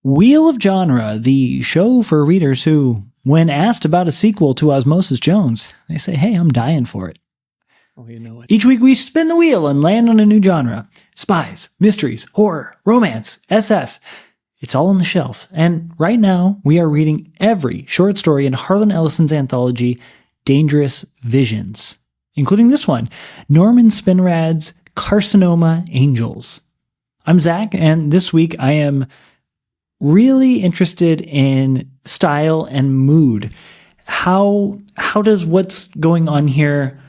Wheel of Genre, the show for readers who, when asked about a sequel to Osmosis Jones, they say, hey, I'm dying for it. Oh, you know it. Each week we spin the wheel and land on a new genre. Spies, mysteries, horror, romance, SF. It's all on the shelf. And right now we are reading every short story in Harlan Ellison's anthology, Dangerous Visions, including this one, Norman Spinrad's Carcinoma Angels. I'm Zach, and this week I am really interested in style and mood. How does what's going on here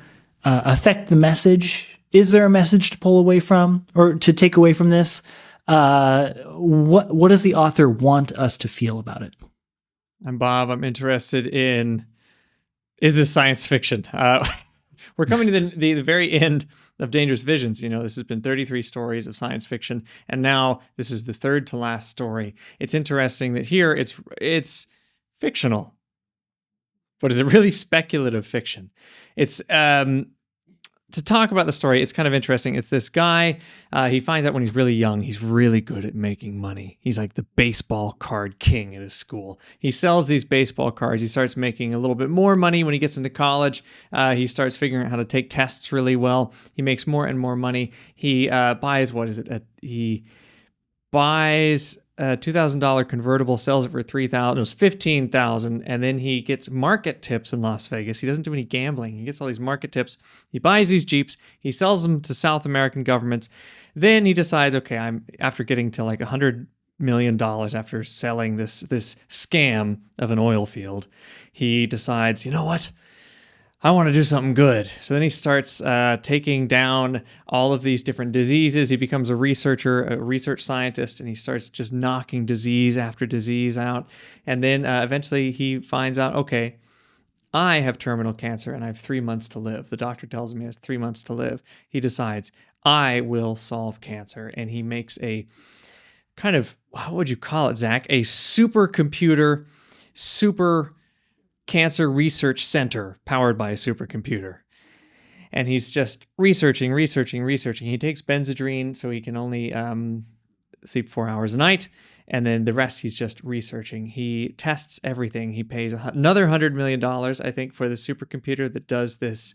affect the message? Is there a message to pull away from or to take away from this? What does the author want us to feel about it? I'm Bob. I'm interested in, is this science fiction? We're coming to the very end of Dangerous Visions. You know, this has been 33 stories of science fiction, and now this is the third to last story. It's interesting that here it's fictional, but is it really speculative fiction? It's to talk about the story, it's kind of interesting. It's this guy, he finds out when he's really young, he's really good at making money. He's like the baseball card king at his school. He sells these baseball cards. He starts making a little bit more money when he gets into college. He starts figuring out how to take tests really well. He makes more and more money. He buys, he buys a $2,000 convertible, sells it for $3,000. It was $15,000, and then he gets market tips in Las Vegas. He doesn't do any gambling. He gets all these market tips. He buys these Jeeps. He sells them to South American governments. Then he decides, okay, after getting to like $100 million after selling this scam of an oil field, he decides, you know what? I want to do something good. So then he starts taking down all of these different diseases. He becomes a research scientist, and he starts just knocking disease after disease out. And then eventually he finds out, okay, I have terminal cancer and I have 3 months to live. The doctor tells him he has 3 months to live. He decides, I will solve cancer. And he makes a kind of, what would you call it, Zach? A supercomputer, super cancer research center powered by a supercomputer. And he's just researching. He takes Benzedrine so he can only sleep 4 hours a night. And then the rest he's just researching. He tests everything. He pays another $100 million, I think, for the supercomputer that does this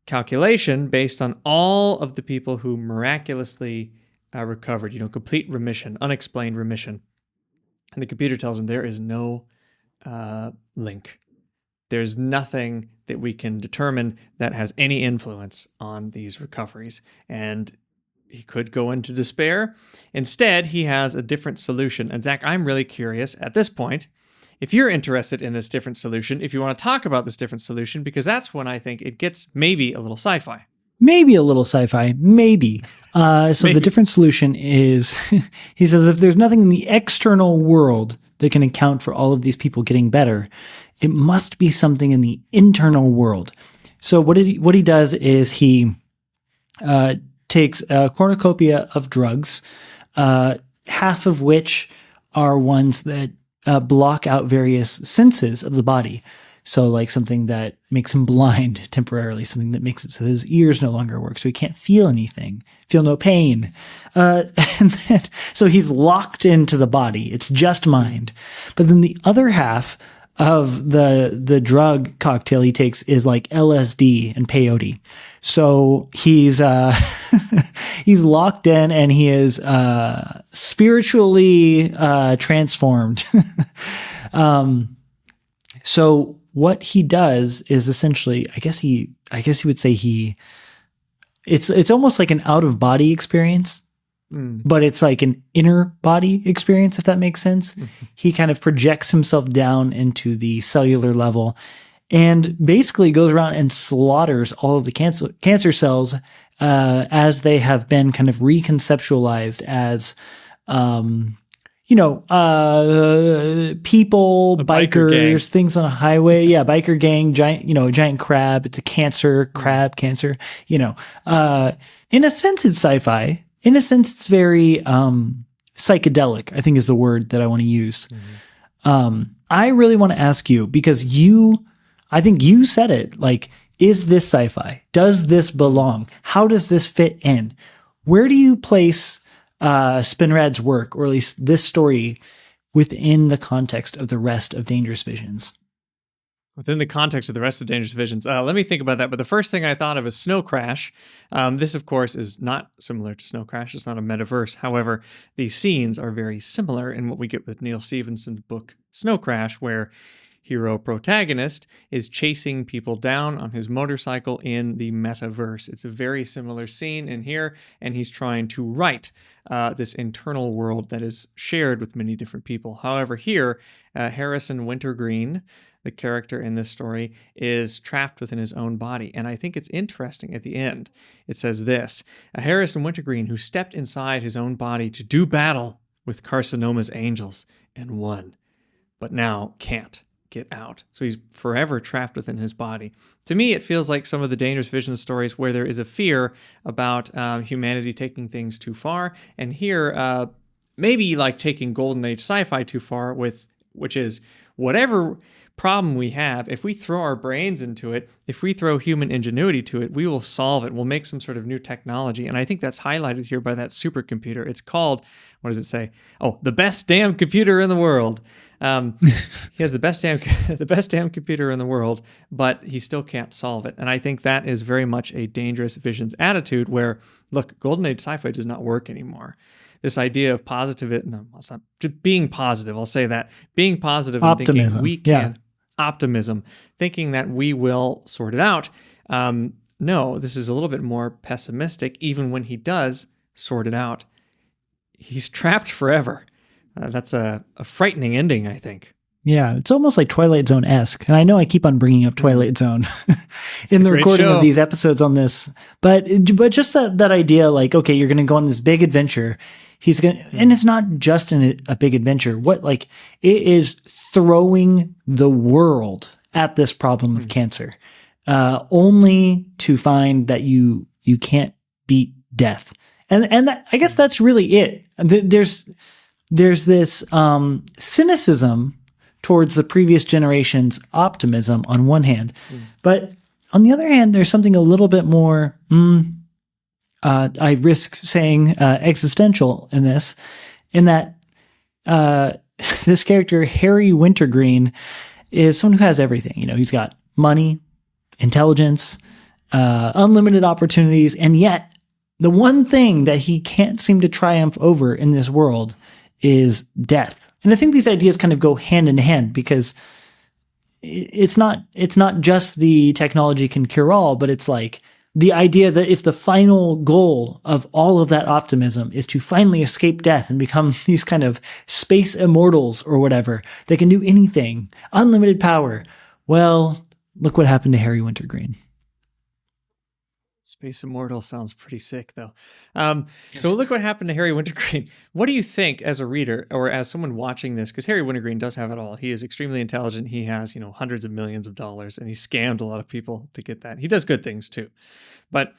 calculation based on all of the people who miraculously recovered, complete remission, unexplained remission. And the computer tells him there is no link. There's nothing that we can determine that has any influence on these recoveries. And he could go into despair. Instead, he has a different solution. And Zach, I'm really curious at this point, if you're interested in this different solution, if you want to talk about this different solution, because that's when I think it gets maybe a little sci-fi. Maybe a little sci-fi, maybe. So Maybe. The different solution is, he says, if there's nothing in the external world that can account for all of these people getting better, it must be something in the internal world. So what he does is he takes a cornucopia of drugs, half of which are ones that block out various senses of the body. So like something that makes him blind temporarily, something that makes it so his ears no longer work, so he can't feel anything, feel no pain. So he's locked into the body. It's just mind. But then the other half of the drug cocktail he takes is like LSD and peyote. So he's he's locked in and he is spiritually transformed. So what he does is essentially, I guess he would say it's almost like an out of body experience, but it's like an inner body experience, if that makes sense. He kind of projects himself down into the cellular level and basically goes around and slaughters all of the cancer cells, as they have been kind of reconceptualized as, people, bikers, things on a highway. Yeah. Biker gang, giant crab. It's a crab cancer, in a sense, it's sci-fi. In a sense, it's very, psychedelic, I think is the word that I want to use. I really want to ask you, because I think you said it, like, is this sci-fi? Does this belong? How does this fit in? Where do you place, Spinrad's work, or at least this story, within the context of the rest of Dangerous Visions? Within the context of the rest of Dangerous Visions, let me think about that. But the first thing I thought of is Snow Crash. This, of course, is not similar to Snow Crash. It's not a metaverse. However, the scenes are very similar in what we get with Neil Stephenson's book Snow Crash, where hero protagonist is chasing people down on his motorcycle in the metaverse. It's a very similar scene in here, and he's trying to write this internal world that is shared with many different people. However, here, Harrison Wintergreen, the character in this story, is trapped within his own body. And I think it's interesting at the end. It says this: a Harrison Wintergreen who stepped inside his own body to do battle with Carcinoma's Angels and won, but now can't get out. So he's forever trapped within his body. To me, it feels like some of the Dangerous Visions stories where there is a fear about humanity taking things too far. And here, maybe like taking Golden Age sci-fi too far, which is whatever problem we have, if we throw our brains into it, if we throw human ingenuity to it, we will solve it. We'll make some sort of new technology. And I think that's highlighted here by that supercomputer. It's called, what does it say? Oh, the best damn computer in the world. He has the best damn computer in the world, but he still can't solve it. And I think that is very much a Dangerous Visions attitude where, look, Golden Age sci-fi does not work anymore. This idea of it's not just being positive. I'll say that being positive and thinking we can, optimism, thinking that we will sort it out. No, this is a little bit more pessimistic. Even when he does sort it out, he's trapped forever. That's a frightening ending, I think. Yeah, it's almost like Twilight Zone-esque. And I know I keep on bringing up Twilight Zone in the recording of these episodes on this. But just that idea, like, okay, you're going to go on this big adventure. And it's not just a big adventure. It is throwing the world at this problem of cancer, only to find that you can't beat death. And I guess that's really it. There's this cynicism towards the previous generation's optimism on one hand, but on the other hand, there's something a little bit more, I risk saying existential in this, in that this character, Harry Wintergreen, is someone who has everything. You know, he's got money, intelligence, unlimited opportunities, and yet the one thing that he can't seem to triumph over in this world is death. And I think these ideas kind of go hand in hand, because it's not just the technology can cure all, but it's like the idea that if the final goal of all of that optimism is to finally escape death and become these kind of space immortals or whatever, they can do anything, unlimited power. Well, look what happened to Harry Wintergreen. Space Immortal sounds pretty sick, though. So look what happened to Harry Wintergreen. What do you think as a reader or as someone watching this? Because Harry Wintergreen does have it all. He is extremely intelligent. He has, hundreds of millions of dollars, and he scammed a lot of people to get that. He does good things too. But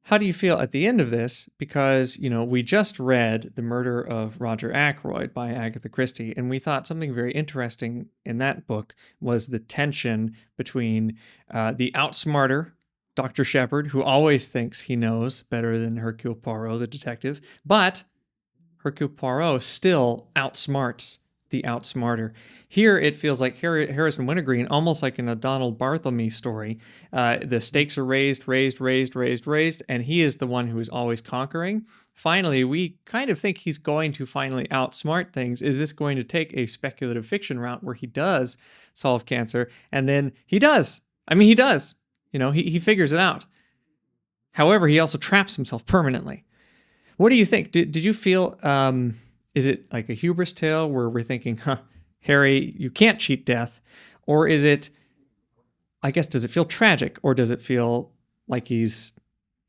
how do you feel at the end of this? Because, we just read The Murder of Roger Ackroyd by Agatha Christie, and we thought something very interesting in that book was the tension between the outsmarter, Dr. Shepard, who always thinks he knows better than Hercule Poirot, the detective, but Hercule Poirot still outsmarts the outsmarter. Here, it feels like Harrison Wintergreen, almost like in a Donald Barthelme story. The stakes are raised, and he is the one who is always conquering. Finally, we kind of think he's going to finally outsmart things. Is this going to take a speculative fiction route where he does solve cancer? And then he does. He does. He figures it out. However, he also traps himself permanently. What do you think? Did you feel, is it like a hubris tale where we're thinking, Harry, you can't cheat death? Or is it, does it feel tragic? Or does it feel like he's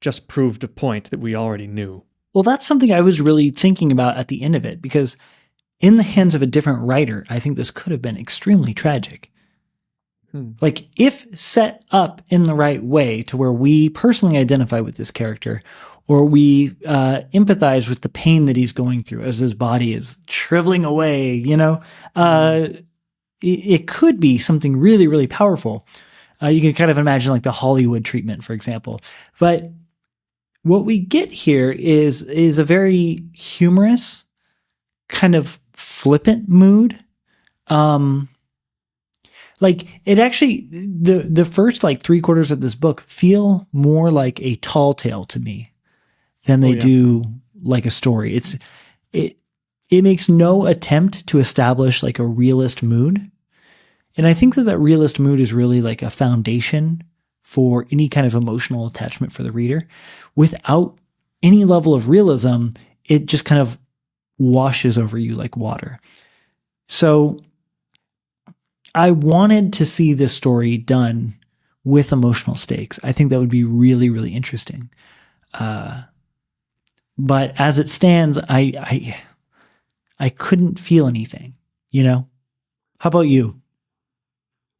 just proved a point that we already knew? Well, that's something I was really thinking about at the end of it, because in the hands of a different writer, I think this could have been extremely tragic. Like, if set up in the right way to where we personally identify with this character, or we empathize with the pain that he's going through as his body is shriveling away, it could be something really, really powerful. You can kind of imagine like the Hollywood treatment, for example. But what we get here is a very humorous, kind of flippant mood. Like it actually, the first like 3/4 of this book feel more like a tall tale to me than they do like a story. It makes no attempt to establish like a realist mood. And I think that realist mood is really like a foundation for any kind of emotional attachment for the reader. Without any level of realism, it just kind of washes over you like water. So I wanted to see this story done with emotional stakes. I think that would be really, really interesting. But as it stands, I couldn't feel anything, you know? How about you?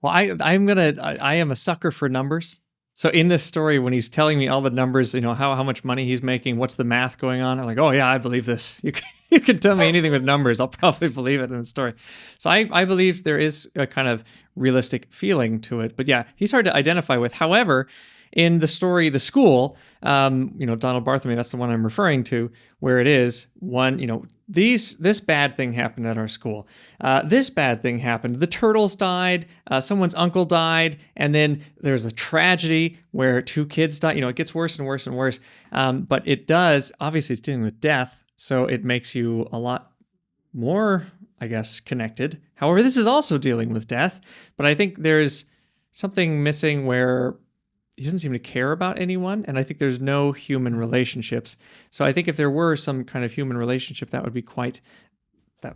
Well, I am a sucker for numbers. So in this story, when he's telling me all the numbers, you know, how much money he's making, what's the math going on, I'm like, oh yeah, I believe this. You can tell me anything with numbers, I'll probably believe it in the story. So I believe there is a kind of realistic feeling to it. But yeah, he's hard to identify with. However, in the story, The School, Donald Bartholomew, that's the one I'm referring to, where it is one, this bad thing happened at our school. This bad thing happened. The turtles died. Someone's uncle died. And then there's a tragedy where 2 kids died. It gets worse and worse and worse. But it does, obviously it's dealing with death. So it makes you a lot more, I guess, connected. However, this is also dealing with death. But I think there's something missing where he doesn't seem to care about anyone, and I think there's no human relationships. So I think if there were some kind of human relationship, that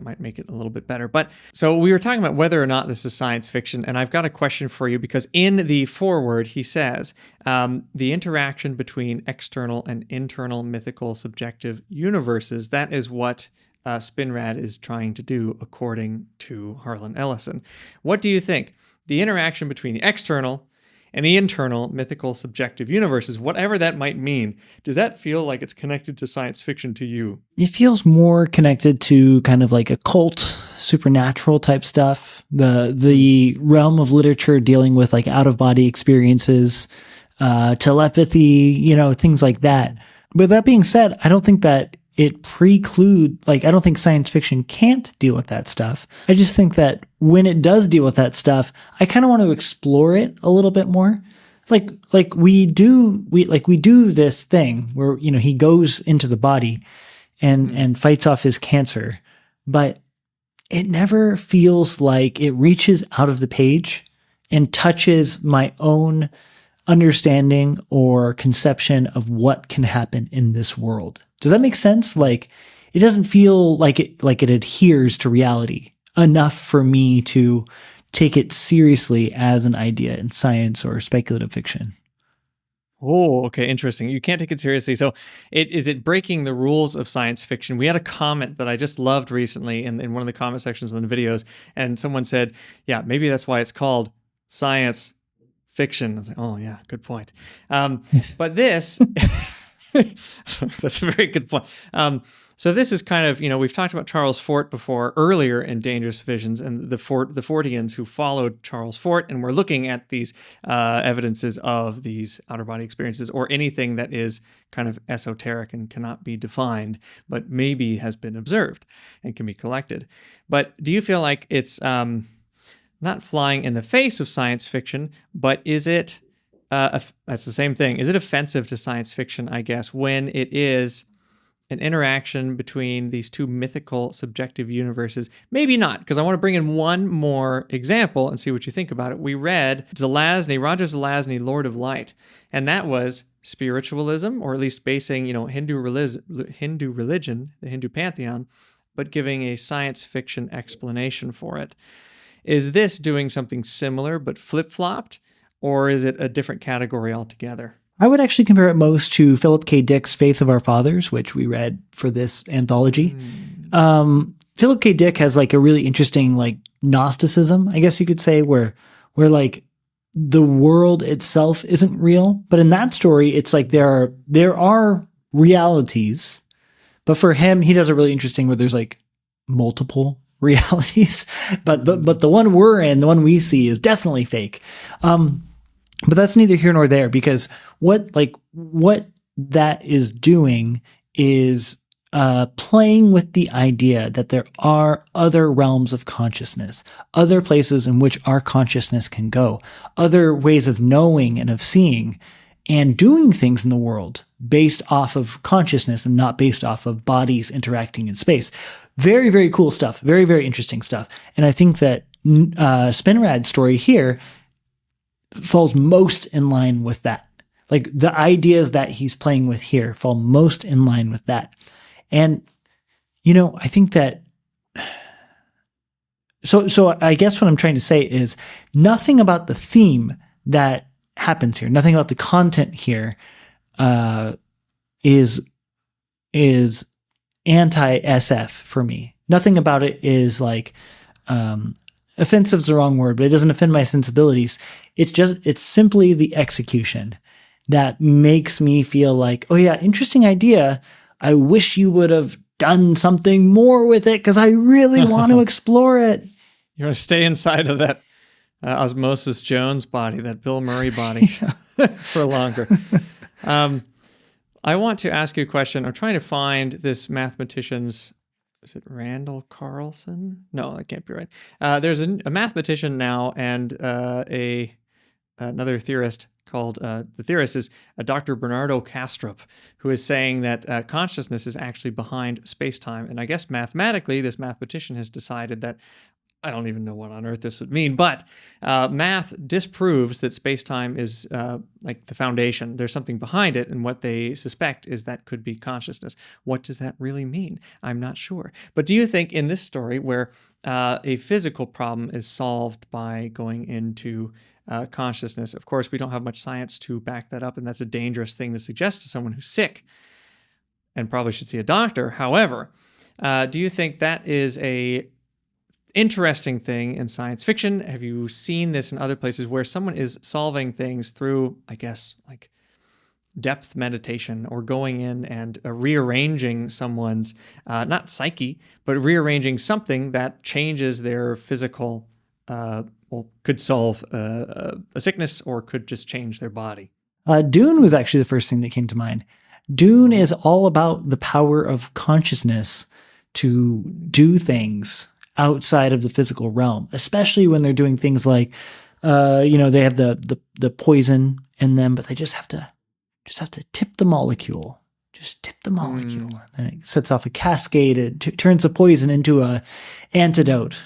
might make it a little bit better. But so we were talking about whether or not this is science fiction, and I've got a question for you, because in the foreword, he says, the interaction between external and internal mythical subjective universes, that is what Spinrad is trying to do, according to Harlan Ellison. What do you think? The interaction between the external and the internal mythical subjective universes, whatever that might mean, does that feel like it's connected to science fiction to you? It feels more connected to kind of like occult, supernatural type stuff. The realm of literature dealing with like out-of-body experiences, telepathy, things like that. But that being said, I don't think that it I don't think science fiction can't deal with that stuff. I just think that when it does deal with that stuff, I kind of want to explore it a little bit more. Like we do this thing where, he goes into the body and fights off his cancer, but it never feels like it reaches out of the page and touches my own understanding or conception of what can happen in this world. Does that make sense? Like, it doesn't feel like it adheres to reality enough for me to take it seriously as an idea in science or speculative fiction. Oh, okay, interesting. You can't take it seriously. So is it breaking the rules of science fiction? We had a comment that I just loved recently in one of the comment sections on the videos, and someone said, yeah, maybe that's why it's called science fiction. I was like, oh yeah, good point. But this... That's a very good point. So this is kind of, we've talked about Charles Fort before earlier in Dangerous Visions, and the Fortians who followed Charles Fort, and we're looking at these evidences of these outer body experiences, or anything that is kind of esoteric and cannot be defined, but maybe has been observed and can be collected. But do you feel like it's not flying in the face of science fiction, but is it... that's the same thing. Is it offensive to science fiction, I guess, when it is an interaction between these two mythical subjective universes? Maybe not, because I want to bring in one more example and see what you think about it. We read Roger Zelazny, Lord of Light, and that was spiritualism, or at least basing, Hindu religion, the Hindu pantheon, but giving a science fiction explanation for it. Is this doing something similar but flip-flopped? Or is it a different category altogether? I would actually compare it most to Philip K. Dick's Faith of Our Fathers, which we read for this anthology. Philip K. Dick has like a really interesting like Gnosticism, I guess you could say, where like the world itself isn't real. But in that story, it's like there are realities. But for him, he does a really interesting where there's like multiple realities. But the one we're in, the one we see, is definitely fake. But that's neither here nor there, because what that is doing is playing with the idea that there are other realms of consciousness, other places in which our consciousness can go, other ways of knowing and of seeing and doing things in the world based off of consciousness and not based off of bodies interacting in space. Very, very cool stuff. Very, very interesting stuff. And I think that Spinrad's story here falls most in line with that. Like the ideas that he's playing with here fall most in line with that. And, I think that, so I guess what I'm trying to say is nothing about the theme that happens here, nothing about the content here, is anti-SF for me. Nothing about it is like, offensive is the wrong word, but it doesn't offend my sensibilities. It's simply the execution that makes me feel like, oh yeah, interesting idea. I wish you would have done something more with it because I really want to explore it. You want to stay inside of that Osmosis Jones body, that Bill Murray body for longer. I want to ask you a question. I'm trying to find this mathematician's, is it Randall Carlson? No, that can't be right. There's a mathematician now and another theorist called, the theorist is Dr. Bernardo Kastrup, who is saying that consciousness is actually behind space-time. And I guess mathematically, this mathematician has decided that, I don't even know what on earth this would mean, but math disproves that space-time is like the foundation. There's something behind it, and what they suspect is that could be consciousness. What does that really mean? I'm not sure. But do you think in this story where a physical problem is solved by going into consciousness, of course, we don't have much science to back that up, and that's a dangerous thing to suggest to someone who's sick and probably should see a doctor. However, do you think that is a interesting thing in science fiction? Have you seen this in other places where someone is solving things through, I guess, like depth meditation or going in and rearranging someone's, not psyche, but rearranging something that changes their physical, could solve a sickness or could just change their body? Dune was actually the first thing that came to mind. Dune is all about the power of consciousness to do things outside of the physical realm, especially when they're doing things like, they have the poison in them, but they just have to tip the molecule. Just tip the molecule. And it sets off a cascade. It turns the poison into a antidote.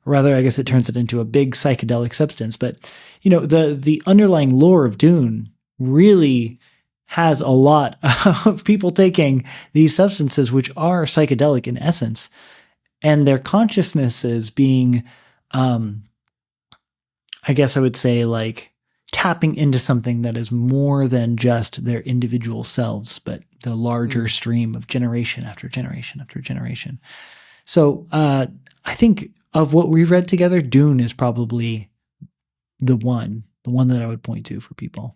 Rather, I guess it turns it into a big psychedelic substance. But, the underlying lore of Dune really has a lot of people taking these substances, which are psychedelic in essence, and their consciousnesses being, I guess I would say, like tapping into something that is more than just their individual selves, but the larger stream of generation after generation after generation. So I think of what we've read together, Dune is probably the one that I would point to for people.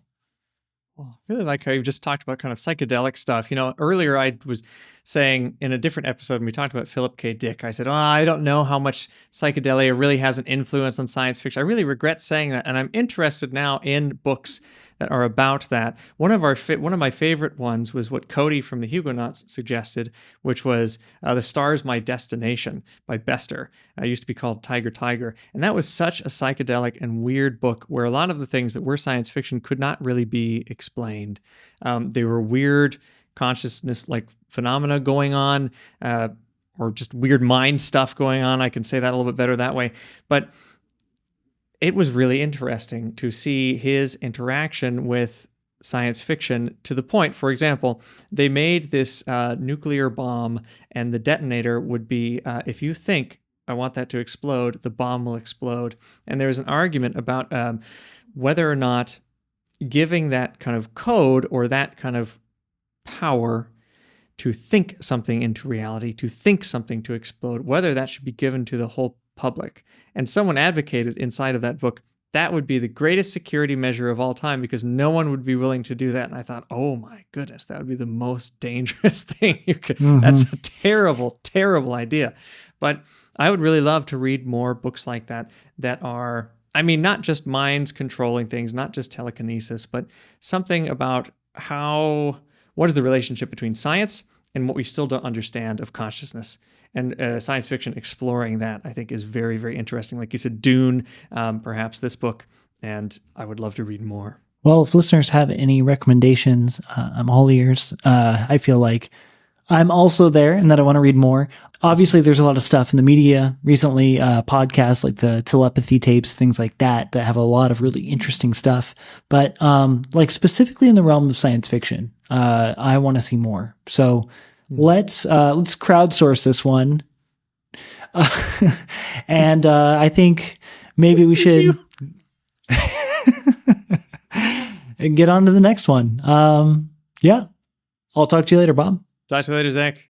Well, I really like how you just talked about kind of psychedelic stuff. Earlier I was saying in a different episode when we talked about Philip K. Dick, I said, I don't know how much psychedelia really has an influence on science fiction. I really regret saying that, and I'm interested now in books that are about that. One of my favorite ones was what Cody from the Huguenots suggested, which was The Star's My Destination by Bester. It used to be called Tiger Tiger. And that was such a psychedelic and weird book where a lot of the things that were science fiction could not really be explained. They were weird consciousness like phenomena going on, or just weird mind stuff going on. I can say that a little bit better that way. But it was really interesting to see his interaction with science fiction to the point, for example, they made this nuclear bomb, and the detonator would be, if you think, I want that to explode, the bomb will explode. And there was an argument about whether or not giving that kind of code or that kind of power to think something into reality, to think something to explode, whether that should be given to the whole public. And someone advocated inside of that book that would be the greatest security measure of all time because no one would be willing to do that. And I thought, oh my goodness, that would be the most dangerous thing you could. That's a terrible, terrible idea. But I would really love to read more books like that are, I mean, not just minds controlling things, not just telekinesis, but something about how what is the relationship between science and what we still don't understand of consciousness. And science fiction exploring that, I think, is very, very interesting. Like you said, Dune, perhaps this book, and I would love to read more. Well, if listeners have any recommendations, I'm all ears. I feel like I'm also there and that I want to read more. Obviously, there's a lot of stuff in the media recently, podcasts like the telepathy tapes, things like that have a lot of really interesting stuff. But like specifically in the realm of science fiction, I want to see more. So let's crowdsource this one. And I think maybe we should get on to the next one. Yeah. I'll talk to you later, Bob. Talk to you later, Zach.